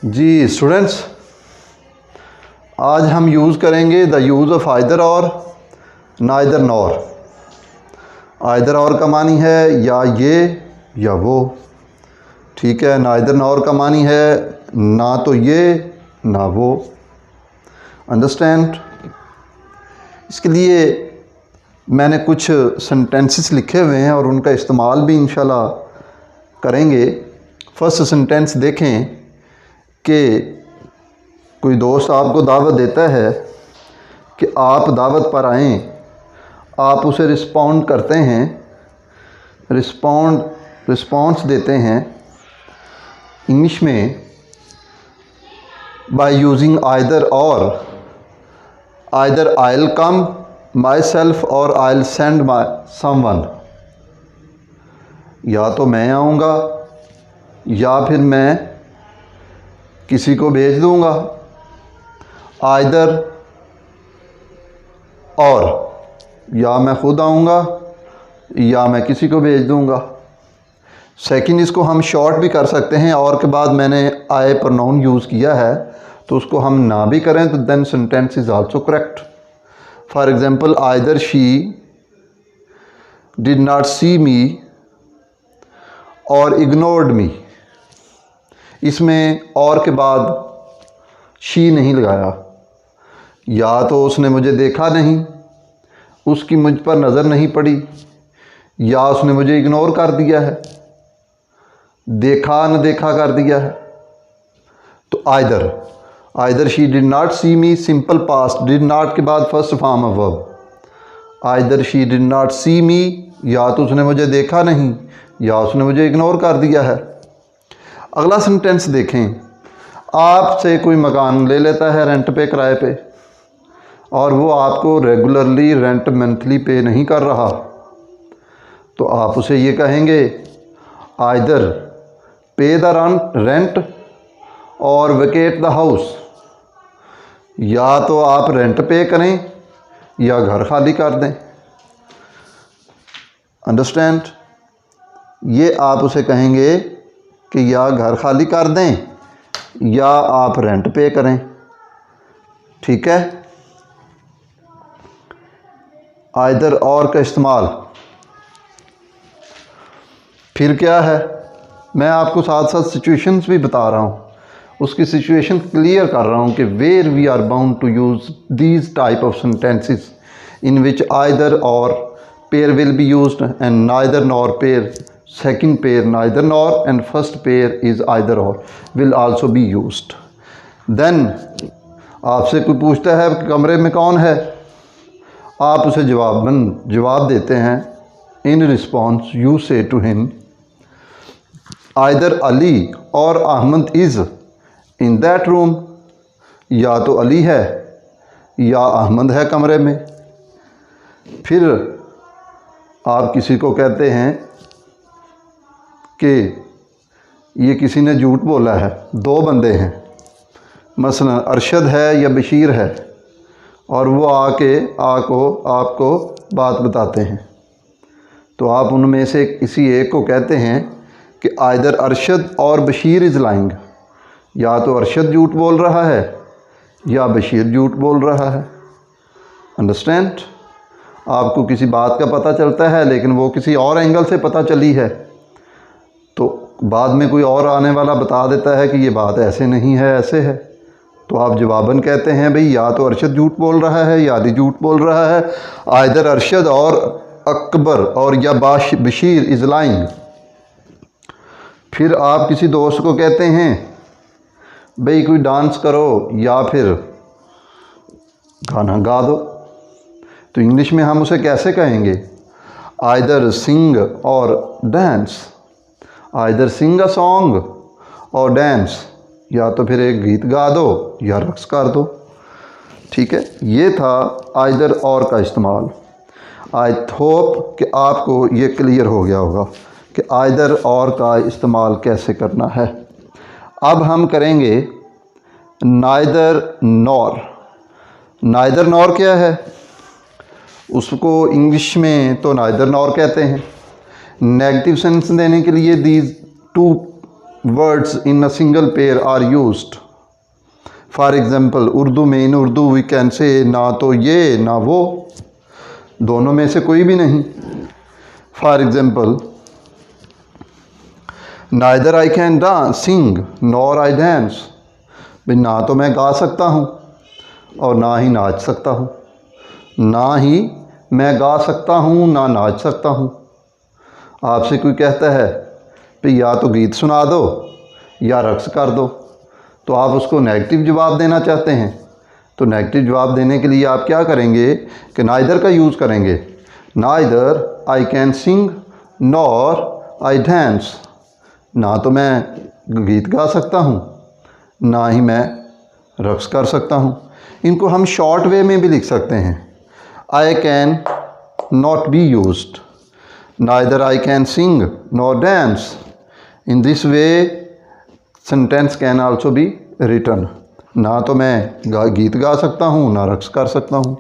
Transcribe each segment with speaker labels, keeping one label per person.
Speaker 1: जी students, आज हम use करेंगे द यूज़ ऑफ आइदर और नाइदर नॉर। आइदर और का मानी है या ये या वो, ठीक है। नाइदर नॉर का मानी है ना तो ये ना वो। अंडरस्टैंड? इसके लिए मैंने कुछ सेंटेंसेस लिखे हुए हैं और उनका इस्तेमाल भी इंशाल्लाह करेंगे। फर्स्ट सेंटेंस देखें कि कोई दोस्त आपको दावत देता है कि आप दावत पर आएं, आप उसे रिस्पॉन्ड करते हैं, रिस्पॉन्स देते हैं इंग्लिश में by using either or. Either I will come myself or I will send my someone, या तो मैं आऊँगा या फिर मैं किसी को भेज दूँगा। आइदर और, या मैं खुद आऊँगा या मैं किसी को भेज दूँगा। सेकंड, इसको हम शॉर्ट भी कर सकते हैं और के बाद मैंने आई प्रोनाउन यूज़ किया है तो उसको हम ना भी करें तो then sentence is also correct. For example, either she did not see me or ignored मी। इसमें और के बाद शी नहीं लगाया। या तो उसने मुझे देखा नहीं, उसकी मुझ पर नज़र नहीं पड़ी, या उसने मुझे इग्नोर कर दिया है, देखा न देखा कर दिया है। तो either she did not see me, simple past, did not के बाद first form of verb. Either she did not see me, या तो उसने मुझे देखा नहीं या उसने मुझे इग्नोर कर दिया है। अगला सेंटेंस देखें। आपसे कोई मकान ले लेता है रेंट पे, किराए पे, और वो आपको रेगुलरली रेंट मंथली पे नहीं कर रहा, तो आप उसे ये कहेंगे आइदर पे द रेंट और वेकेट द हाउस। या तो आप रेंट पे करें या घर खाली कर दें। अंडरस्टैंड? ये आप उसे कहेंगे कि या घर खाली कर दें या आप रेंट पे करें, ठीक है। आइदर और का इस्तेमाल फिर क्या है, मैं आपको साथ साथ सिचुएशंस भी बता रहा हूँ, उसकी सिचुएशन क्लियर कर रहा हूँ कि where we are bound to use these type of sentences in which either or pair will be used and neither nor pair, second pair neither nor and first pair is either or will also be used. Then आपसे कोई पूछता है कमरे में कौन है, आप उसे जवाब देते हैं। in response you say to him either Ali or Ahmed is in that room। या तो अली है या अहमद है कमरे में। फिर आप किसी को कहते हैं कि ये किसी ने झूठ बोला है, दो बंदे हैं, मसलन अरशद है या बशीर है, और वो आपको बात बताते हैं, तो आप उनमें से किसी एक को कहते हैं कि आइदर अरशद और बशीर इज़ लाइंग। या तो अरशद झूठ बोल रहा है या बशीर झूठ बोल रहा है। अंडरस्टैंड? आपको किसी बात का पता चलता है लेकिन वो किसी और एंगल से पता चली है, तो बाद में कोई और आने वाला बता देता है कि ये बात ऐसे नहीं है, ऐसे है, तो आप जवाबन कहते हैं भाई या तो अरशद झूठ बोल रहा है या अली झूठ बोल रहा है। आइदर अरशद और अकबर और या बशीर इज़ लाइंग। फिर आप किसी दोस्त को कहते हैं भाई कोई डांस करो या फिर गाना गा दो, तो इंग्लिश में हम उसे कैसे कहेंगे? Either sing or dance. Either sing a song or dance, या तो फिर एक गीत गा दो या रक्स कर दो, ठीक है। ये था आइदर और का इस्तेमाल। आई होप कि आपको ये क्लियर हो गया होगा कि आइदर और का इस्तेमाल कैसे करना है। अब हम करेंगे नाइदर नॉर। नाइदर नॉर क्या है? उसको इंग्लिश में तो नाइदर नॉर कहते हैं। नेगेटिव सेंस देने के लिए these two words in a single pair are used. For example, Urdu में in Urdu we can say ना तो ये ना वो, दोनों में से कोई भी नहीं. For example, neither I can sing nor I dance. भाई ना तो मैं गा सकता हूँ और ना ही नाच सकता हूँ. ना ही मैं गा सकता हूँ ना नाच सकता हूँ. आपसे कोई कहता है भाई या तो गीत सुना दो या रक्स कर दो, तो आप उसको नेगेटिव जवाब देना चाहते हैं. तो नेगेटिव जवाब देने के लिए आप क्या करेंगे कि नाइदर का यूज़ करेंगे. Neither I can sing nor I dance. ना तो मैं गीत गा सकता हूँ ना ही मैं रक्स कर सकता हूँ. इनको हम शॉर्ट वे में भी लिख सकते हैं. I can not be used. Neither I can sing nor dance. In this way sentence can also be written. ना तो मैं गीत गा सकता हूँ ना रक्स कर सकता हूँ.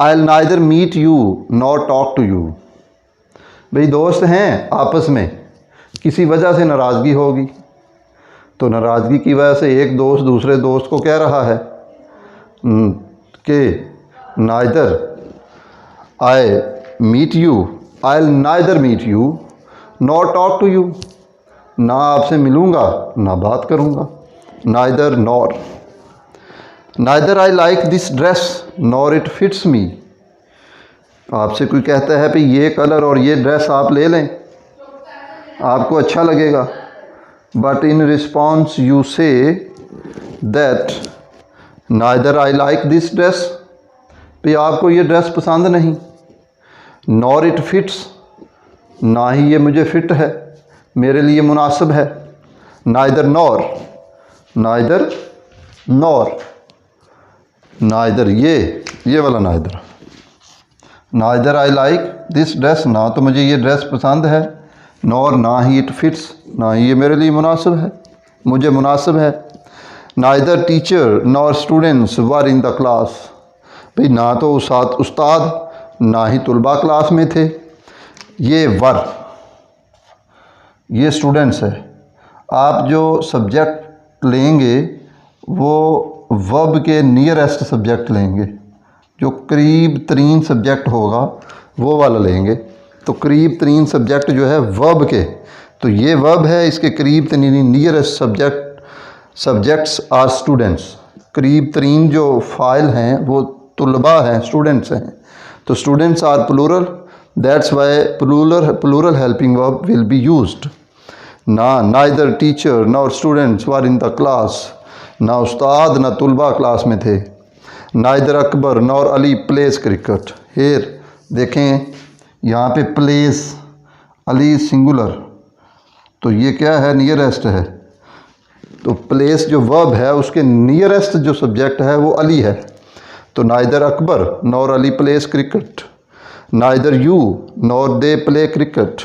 Speaker 1: I will neither meet you nor talk to you. भाई दोस्त हैं आपस में, किसी वजह से नाराज़गी होगी, तो नाराज़गी की वजह से एक दोस्त दूसरे दोस्त को कह रहा है कि neither I meet you, I will neither meet you nor talk to you. ना आपसे मिलूँगा ना बात करूँगा. Neither nor. Neither I like this dress nor it fits me. आपसे कोई कहता है भाई ये कलर और ये ड्रेस आप ले लें, आपको अच्छा लगेगा, but in response you say that neither I like this dress. भाई आपको ये ड्रेस पसंद नहीं. नॉर इट फिट्स, ना ही ये मुझे फिट है, मेरे लिए मुनासिब है. Neither nor. Neither nor. Neither ये वाला neither. Neither I like this dress, ना तो मुझे ये ड्रेस पसंद है, नॉर ना ही इट फिट्स, ना ही ये मेरे लिए मुनासिब है, मुझे मुनासिब है. Neither teacher nor students were in the class. भाई ना तो उस्ताद ना ही तुलबा क्लास में थे. ये वर, ये स्टूडेंट्स है. आप जो सब्जेक्ट लेंगे वो वर्ब के नियरेस्ट सब्जेक्ट लेंगे, जो करीब तरीन सब्जेक्ट होगा वो वाला लेंगे. तो करीब तरीन सब्जेक्ट जो है वर्ब के, तो ये वर्ब है, इसके करीब तरीन नियरेस्ट सब्जेक्ट्स आर स्टूडेंट्स. करीब तरीन जो फ़ाइल हैं वो तुलबा हैं, स्टूडेंट्स हैं. तो students are plural, that's why plural helping verb will be used. ना neither teacher nor students were in the class. ना उस्ताद ना तुलबा क्लास में थे. Neither Akbar nor Ali plays cricket. Here देखें यहाँ पे प्लेस, अली सिंगुलर, तो ये क्या है, नियरेस्ट है. तो प्लेस जो वर्ब है उसके नियरेस्ट जो सब्जेक्ट है वो अली है. तो neither Akbar nor Ali plays cricket. Neither you nor they play cricket.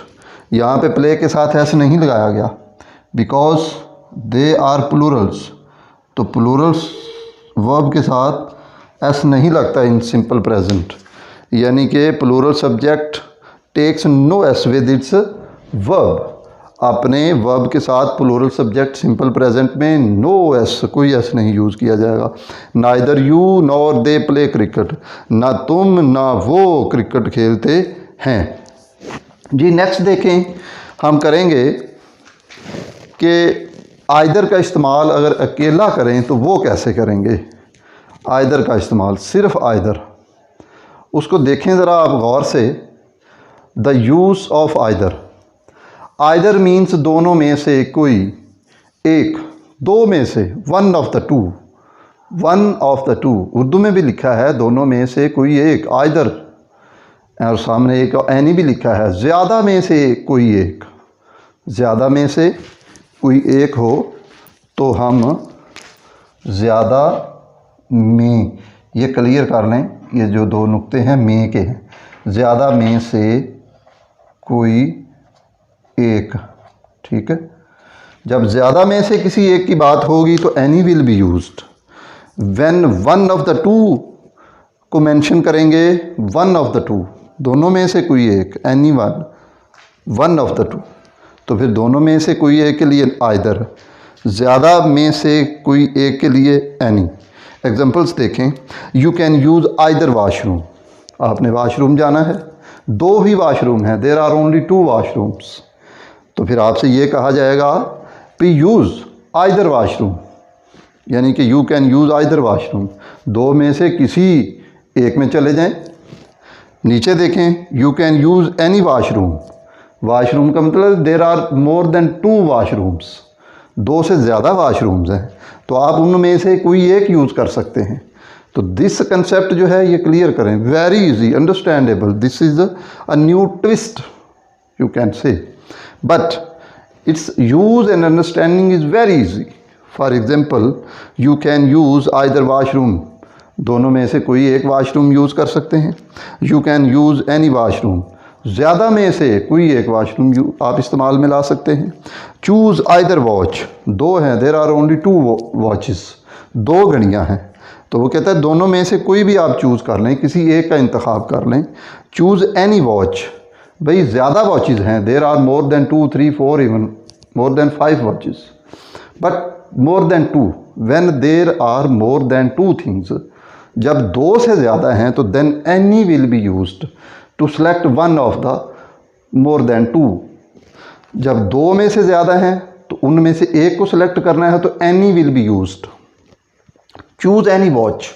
Speaker 1: यहाँ पे प्ले के साथ एस नहीं लगाया गया बिकॉज दे आर प्लूरल्स. तो प्लूरल्स वर्ब के साथ एस नहीं लगता इन सिंपल प्रेजेंट, यानी कि plural subject takes no S with its verb. अपने वर्ब के साथ प्लूरल सब्जेक्ट सिंपल प्रेजेंट में नो एस, कोई एस नहीं यूज़ किया जाएगा. Neither you nor they play cricket. ना तुम ना वो क्रिकेट खेलते हैं. जी नेक्स्ट देखें, हम करेंगे कि आइदर का इस्तेमाल अगर अकेला करें तो वो कैसे करेंगे. आइदर का इस्तेमाल सिर्फ आइदर, उसको देखें ज़रा आप गौर से. The use of either. Either means दोनों में से कोई एक, दो में से, one of the to. One of the to Urdu में भी लिखा है दोनों में से कोई एक, आइदर, और सामने एक एनी भी लिखा है. ज़्यादा में से कोई एक, ज़्यादा में से कोई एक हो तो हम ज़्यादा में, ये क्लियर कर लें, ये जो दो नुक्ते हैं में के हैं. ज़्यादा में से कोई एक, ठीक है. जब ज़्यादा में से किसी एक की बात होगी तो any will be used. When one of the to को मेंशन करेंगे, वन ऑफ द टू, दोनों में से कोई एक, any one, one of the to, तो फिर दोनों में से कोई एक के लिए आइदर, ज़्यादा में से कोई एक के लिए एनी। एग्जांपल्स देखें, you can use either washroom, आपने वाशरूम जाना है, दो ही वाशरूम हैं, देयर आर ओनली 2 वाशरूम्स, तो फिर आपसे ये कहा जाएगा कि यूज़ आइदर वाशरूम, यानी कि you can use either washroom, दो में से किसी एक में चले जाएं। नीचे देखें, you can use any washroom, washroom का मतलब there are more than 2 washrooms, दो से ज़्यादा वाशरूम्स हैं, तो आप उनमें से कोई एक यूज़ कर सकते हैं। तो दिस कंसेप्ट जो है ये क्लियर करें, very easy, understandable, this is a new twist you can say, but it's use and understanding is very easy. For example, you can use either washroom, दोनों में से कोई एक वाशरूम यूज़ कर सकते हैं। You can use any washroom, ज़्यादा में से कोई एक वाशरूम आप इस्तेमाल में ला सकते हैं। चूज़ आइदर वॉच, दो हैं, देयर आर ओनली 2 वॉचेस, दो घड़ियां हैं, तो वो कहता है दोनों में से कोई भी आप चूज़ कर लें, किसी एक का इंतखाब कर लें। चूज़ एनी वॉच, भाई ज़्यादा वॉचेस हैं, there are more than 2, 3, 4, even more than 5 watches, but more than 2, when there are more than 2 things, जब दो से ज़्यादा हैं तो then any will be used to select one of the more than 2। जब दो में से ज़्यादा हैं तो उनमें से एक को सिलेक्ट करना है तो any will be used. Choose any watch,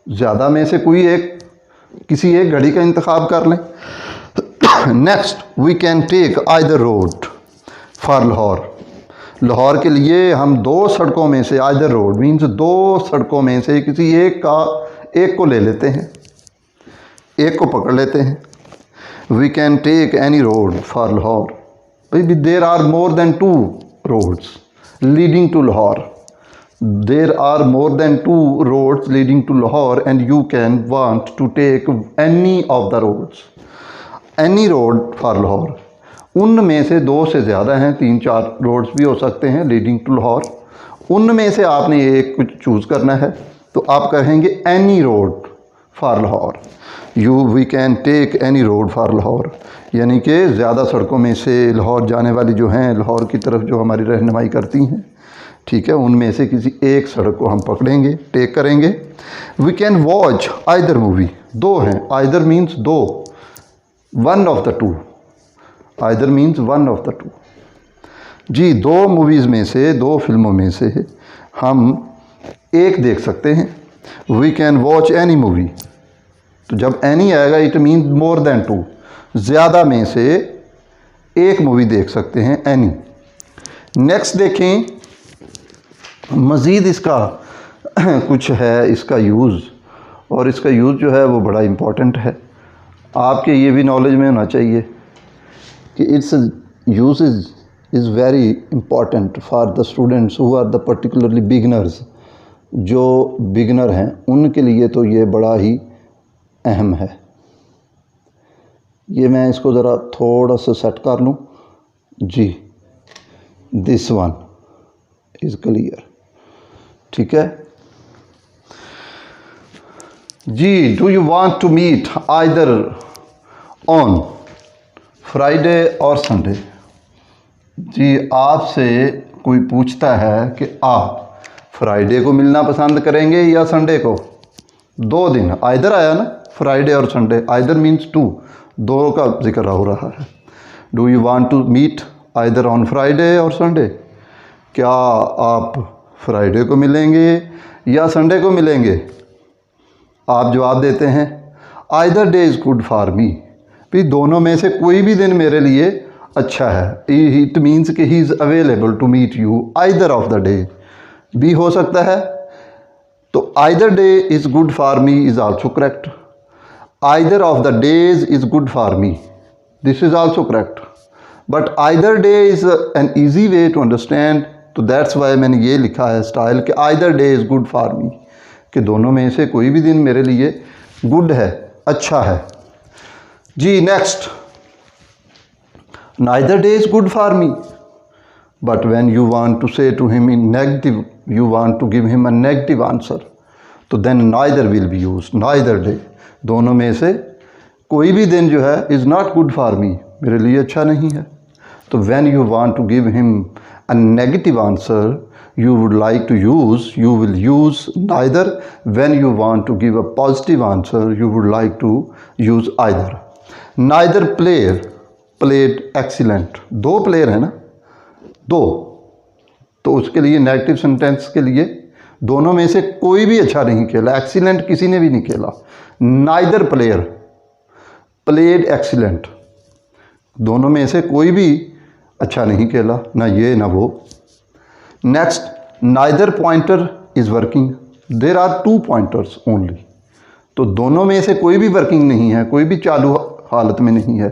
Speaker 1: ज़्यादा में से कोई एक, किसी एक घड़ी का इंतखाब कर लें। Next, we can take either road for Lahore, Lahore के लिए हम दो सड़कों में से, आइदर रोड मीन्स दो सड़कों में से किसी एक को ले लेते हैं, एक को पकड़ लेते हैं। We can take any road for Lahore, भाई there are more than 2 roads leading to Lahore, there are more than 2 roads leading to Lahore and you can want to take any of the roads, any road for Lahore, उनमें से दो से ज़्यादा हैं, 3-4 roads भी हो सकते हैं लीडिंग टू लाहौर, उनमें से आपने एक कुछ चूज़ करना है, तो आप कहेंगे any road for Lahore. We can take any road for Lahore, यानी कि ज़्यादा सड़कों में से लाहौर जाने वाली जो हैं, लाहौर की तरफ जो हमारी रहनुमाई करती हैं, ठीक है, उनमें से किसी एक सड़क को हम पकड़ेंगे, टेक करेंगे। We can watch either movie, दो हैं, आइदर मीन्स दो, one of the 2, either means one of the 2, जी दो मूवीज़ में से, दो फिल्मों में से हम एक देख सकते हैं। We can watch any movie, तो जब एनी आएगा इट मीन्स मोर देन 2, ज़्यादा में से एक मूवी देख सकते हैं, एनी। नेक्स्ट देखें, मज़ीद इसका कुछ है इसका यूज़, और इसका यूज़ जो है वो बड़ा इम्पॉर्टेंट है, आपके ये भी नॉलेज में होना चाहिए कि its use is very important for the students who are the particularly beginners, जो बिगनर हैं उनके लिए तो ये बड़ा ही अहम है। ये मैं इसको ज़रा थोड़ा सा सेट कर लूँ जी, दिस वन इज़ क्लियर, ठीक है जी। Do you want to meet either on Friday और संडे, जी आपसे कोई पूछता है कि आप फ्राइडे को मिलना पसंद करेंगे या संडे को, 2 दिन आइदर आया ना, फ्राइडे और संडे, आइदर मीन्स 2, दो का जिक्र हो रहा है। Do you want to meet either on Friday और संडे, क्या आप फ्राइडे को मिलेंगे या संडे को मिलेंगे, आप जवाब देते हैं either day is good for मी, भी दोनों में से कोई भी दिन मेरे लिए अच्छा है, इट मीन्स कि he is available to meet you either of the day, भी हो सकता है, तो either day is good for me is also correct, either of the days is good for me, this is also correct, but either day is an easy way to understand, तो that's why मैंने ये लिखा है style कि either day is good for me, कि दोनों में से कोई भी दिन मेरे लिए गुड है, अच्छा है जी। Next, neither day is good for me, but when you want to say to him in negative, you want to give him a negative answer, तो then neither will be used, neither day, दोनों में से कोई भी दिन जो है is not good for me, मेरे लिए अच्छा नहीं है। तो when you want to give him a negative answer you would like to use, you will use neither. When you want to give a positive answer, you would like to use either. Neither player played excellent. दो player है ना, दो, तो उसके लिए negative sentence के लिए दोनों में से कोई भी अच्छा नहीं खेला, एक्सीलेंट किसी ने भी नहीं खेला. नाइदर प्लेयर प्लेड एक्सीलेंट, दोनों में से कोई भी अच्छा नहीं खेला, ना ये ना वो. Next, neither pointer is working. There are two pointers only. तो दोनों में से कोई भी वर्किंग नहीं है, कोई भी चालू हालत में नहीं है.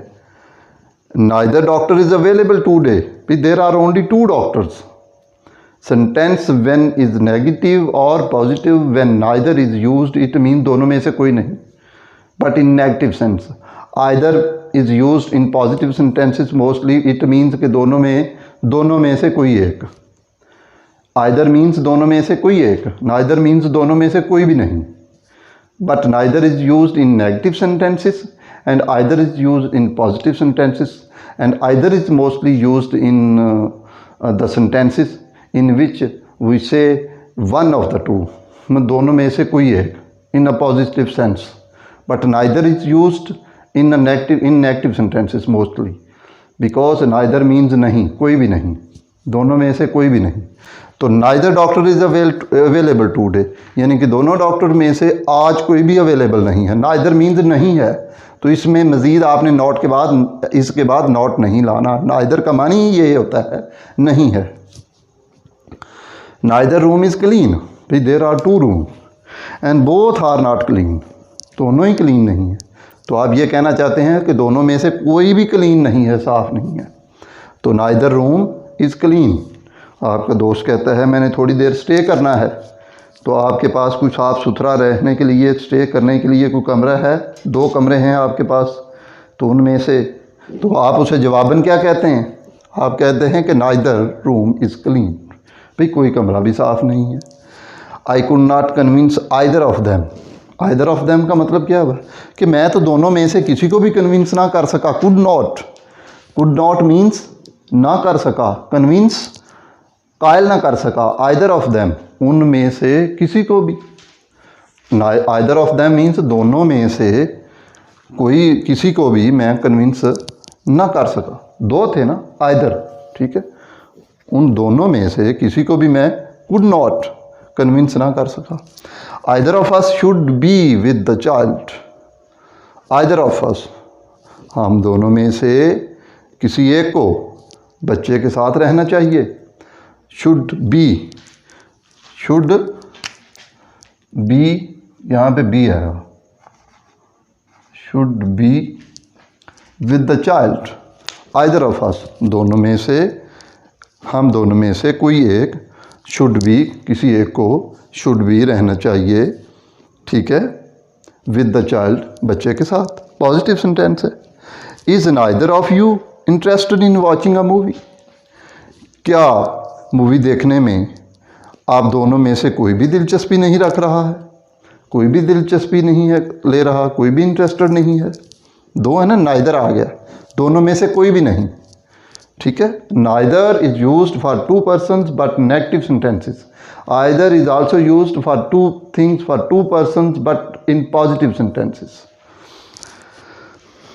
Speaker 1: Neither doctor is available today. भी there are only two doctors. Sentence when is negative और positive, when neither is used, it mean दोनों में से कोई नहीं. But in negative sense either is used in positive sentences mostly, it means कि दोनों में से कोई एक. आइदर मीन्स दोनों में से कोई एक, नाइदर मीन्स दोनों में से कोई भी नहीं. But neither is used in negative sentences and either is used in positive sentences and either is mostly used in the sentences in which we say one of the two, दोनों में से कोई एक, in a positive sense. But neither is used in negative sentences mostly, because neither means नहीं, कोई भी नहीं, दोनों में से कोई भी नहीं. तो neither doctor is available today, यानी कि दोनों डॉक्टर में से आज कोई भी अवेलेबल नहीं है. नाइदर मीन्स नहीं है, तो इसमें मज़ीद आपने नॉट के बाद, इसके बाद नॉट नहीं लाना. नाइदर का मानी ही ये होता है नहीं है. Neither room is clean. भाई there are two room and both are not clean. दोनों ही क्लीन नहीं है. तो आप ये कहना चाहते हैं कि दोनों में से कोई भी क्लीन नहीं है, साफ़ नहीं है. तो नाइदर रूम इज़ क्लीन. आपका दोस्त कहता है मैंने थोड़ी देर स्टे करना है, तो आपके पास कुछ साफ़ सुथरा रहने के लिए, स्टे करने के लिए कोई कमरा है, दो कमरे हैं आपके पास, तो उनमें से, तो आप उसे जवाबन क्या कहते हैं? आप कहते हैं कि नाइदर रूम इज़ क्लीन. भाई कोई कमरा भी साफ़ नहीं है. I could not convince either of them. Either of them का मतलब क्या है कि मैं तो दोनों में से किसी को भी कन्विंस ना कर सका. कुड नॉट मीन्स ना कर सका, कन्विंस कायल ना कर सका. आइदर ऑफ देम, उनमें से किसी को भी. आइदर ऑफ देम मीन्स दोनों में से कोई किसी को भी मैं कन्विंस ना कर सका. दो थे ना आइदर, ठीक है, उन दोनों में से किसी को भी मैं कुड नॉट कन्विंस ना कर सका. Either of us should be with the child. Either of us, हम दोनों में से किसी एक को बच्चे के साथ रहना चाहिए. शुड बी यहाँ पे बी है. Should be with the child. Either of us, दोनों में से, हम दोनों में से कोई एक, शुड बी, किसी एक को शुड बी रहना चाहिए, ठीक है, विद द चाइल्ड, बच्चे के साथ. पॉजिटिव सेंटेंस है. Is neither of you interested in watching a movie. क्या मूवी देखने में आप दोनों में से कोई भी दिलचस्पी नहीं रख रहा है? कोई भी दिलचस्पी नहीं है ले रहा, कोई भी इंटरेस्टेड नहीं है. दो है ना, नाइदर आ गया, दोनों में से कोई भी नहीं, ठीक है. Neither is used for to persons but negative sentences. Either is also used for two things for to persons but in positive sentences.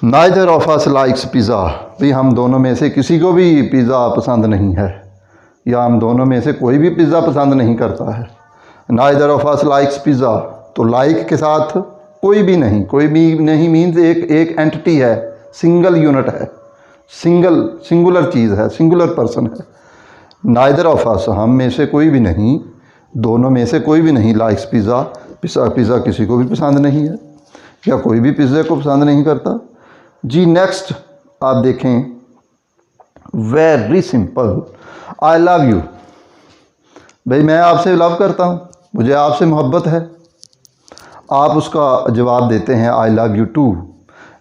Speaker 1: Neither of us likes pizza. भाई हम दोनों में से किसी को भी पिज़्ज़ा पसंद नहीं है, या हम दोनों में से कोई भी पिज़्ज़ा पसंद नहीं करता है. Neither of us likes pizza. तो लाइक के साथ कोई भी नहीं मीन्स एक एंटिटी है, सिंगल यूनिट है, सिंगुलर चीज़ है, सिंगुलर पर्सन है. नाइदर ऑफ अस, हम में से कोई भी नहीं, दोनों में से कोई भी नहीं, लाइक्स पिज़्ज़ा. पिज़्ज़ा किसी को भी पसंद नहीं है, या कोई भी पिज़्ज़े को पसंद नहीं करता. जी नेक्स्ट आप देखें, very simple. I love you. भाई मैं आपसे लव करता हूँ, मुझे आपसे मोहब्बत है. आप उसका जवाब देते हैं आई लव यू टू.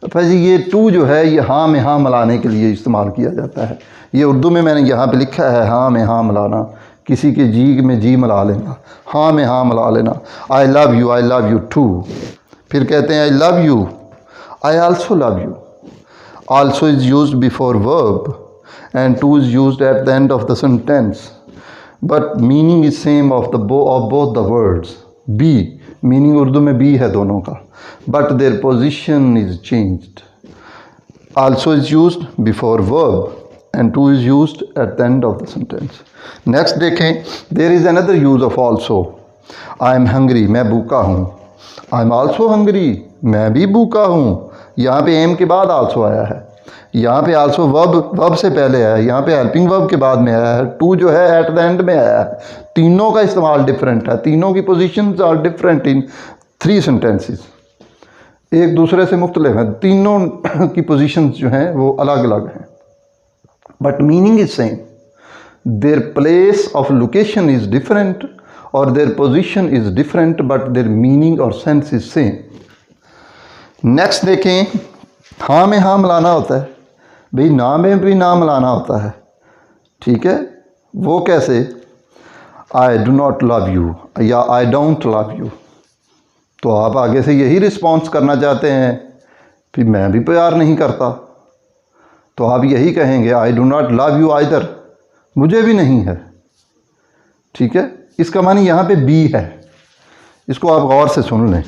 Speaker 1: भाई ये टू जो है ये हाँ में हाँ मिलाने के लिए इस्तेमाल किया जाता है. ये उर्दू में मैंने यहाँ पे लिखा है हाँ में हाँ मिलाना, किसी के जी में जी मिला लेना, हाँ में हाँ मिला लेना. I love you too. फिर कहते हैं I love you, I also love you. Also is used before verb and to is used at the end of the sentence, but meaning is same of both the words. Be meaning Urdu में be है दोनों का, but their position is changed. Also is used before verb and to is used at the end of the sentence. Next देखें, there is another use of also. I am hungry, मैं भूखा हूँ. I am also hungry, मैं भी भूखा हूँ. यहाँ पे am के बाद also आया है, यहाँ पे also verb से पहले आया है, यहाँ पे helping verb के बाद में आया है, to जो है at the end में आया है. तीनों का इस्तेमाल डिफरेंट है, तीनों की positions are different in 3 sentences. एक दूसरे से मुख्तलिफ हैं, तीनों की पोजीशंस जो हैं वो अलग अलग हैं, but meaning is same. Their place of location is different और their position is different, but their meaning और सेंस इज सेम. नेक्स्ट देखें, हाँ में हाँ मिलाना होता है. भाई ना में भी ना मिलाना होता है, ठीक है. वो कैसे? I do not love you या आई डोंट लव यू. तो आप आगे से यही रिस्पॉन्स करना चाहते हैं, फिर मैं भी प्यार नहीं करता, तो आप यही कहेंगे I do not love you either, मुझे भी नहीं है, ठीक है. इसका मानी यहाँ पे बी है, इसको आप गौर से सुन लें.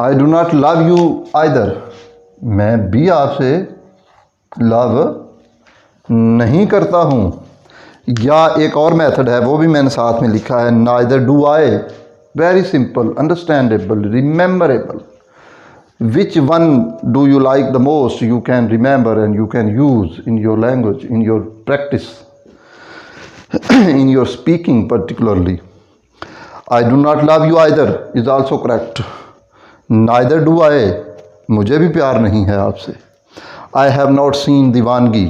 Speaker 1: I do not love you either, मैं भी आपसे लव नहीं करता हूँ. या एक और मेथड है, वो भी मैंने साथ में लिखा है, neither do I. Very simple, understandable, rememberable. Which one do you like the most? You can remember and you can use in your language, in your practice, in your speaking particularly. I do not love you either is also correct. Neither do I. मुझे भी प्यार नहीं है आपसे. I have not seen Diwangi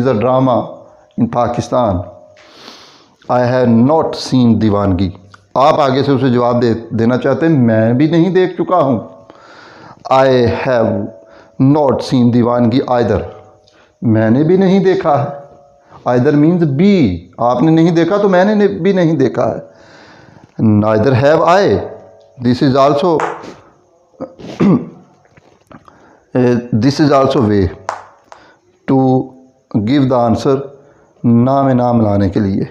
Speaker 1: is a drama in Pakistan. I have not seen Diwangi. आप आगे से उसे जवाब देना चाहते हैं, मैं भी नहीं देख चुका हूँ. आई हैव नॉट सीन दीवानगी आइदर, मैंने भी नहीं देखा है. आइदर मीन्स बी, आपने नहीं देखा तो मैंने भी नहीं देखा है. Neither have I, this is also way to give the answer ना में ना मिलाने के लिए.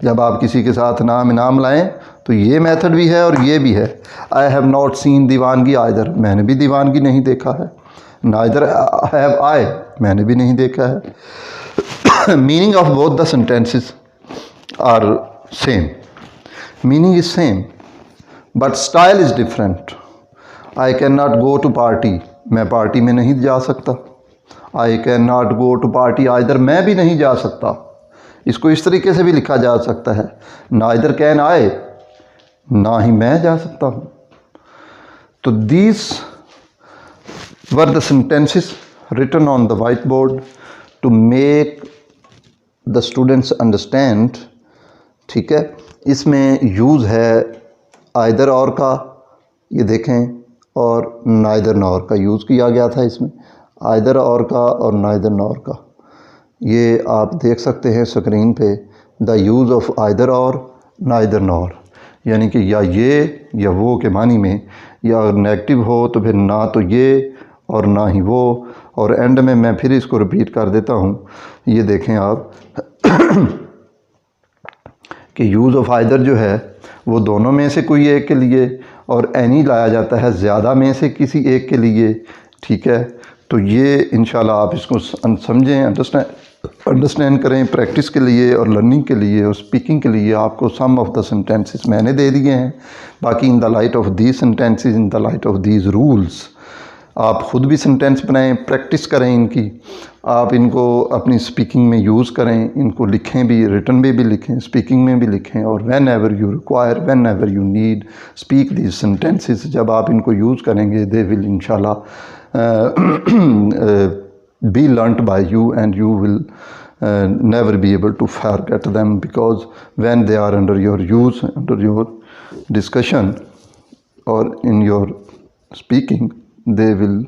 Speaker 1: जब आप किसी के साथ ना में ना मिलाएं तो ये मेथड भी है और ये भी है. आई हैव नॉट सीन दीवानगी आइदर, मैंने भी दीवानगी नहीं देखा है. नाइदर हैव आई, मैंने भी नहीं देखा है. Meaning of both the sentences are same, meaning is same but style is different. I can not go to party, मैं पार्टी में नहीं जा सकता. I can not go to party either, मैं भी नहीं जा सकता. इसको इस तरीके से भी लिखा जा सकता है, नाइदर कैन आई, ना ही मैं जा सकता हूँ. तो these were the sentences written on the white board to make the students understand. ठीक है, इसमें यूज़ है आइदर और का, ये देखें, और नाइदर नॉर का यूज़ किया गया था. इसमें आइदर और का और नाइदर नॉर का, ये आप देख सकते हैं स्क्रीन पे. द यूज़ ऑफ आइदर और नाइदर नॉर, यानी कि या ये या वो के मानी में, या अगर नेगेटिव हो तो फिर ना तो ये और ना ही वो. और एंड में मैं फिर इसको रिपीट कर देता हूँ, ये देखें आप कि यूज़ ऑफ आइदर जो है वो दोनों में से कोई एक के लिए, और एनी लाया जाता है ज़्यादा में से किसी एक के लिए. ठीक है, तो ये इंशाल्लाह आप इसको समझें, अंडरस्टैंड करें प्रैक्टिस के लिए और लर्निंग के लिए और स्पीकिंग के लिए. आपको सम ऑफ द सेंटेंसेस मैंने दे दिए हैं. बाकी in the light of these sentences, in the light of these rules, आप ख़ुद भी सेंटेंस बनाएं, प्रैक्टिस करें इनकी. आप इनको अपनी स्पीकिंग में यूज़ करें, इनको लिखें भी, रिटन में भी लिखें, स्पीकिंग में भी लिखें. और when ever you require, when ever you need, speak these sentences. जब आप इनको यूज़ करेंगे, दे विल इंशाल्लाह be learnt by you, and you will never be able to forget them, because when they are under your use, under your discussion or in your speaking, they will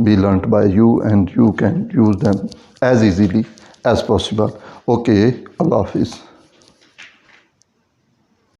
Speaker 1: be learnt by you and you can use them as easily as possible. Okay, Allah Hafiz.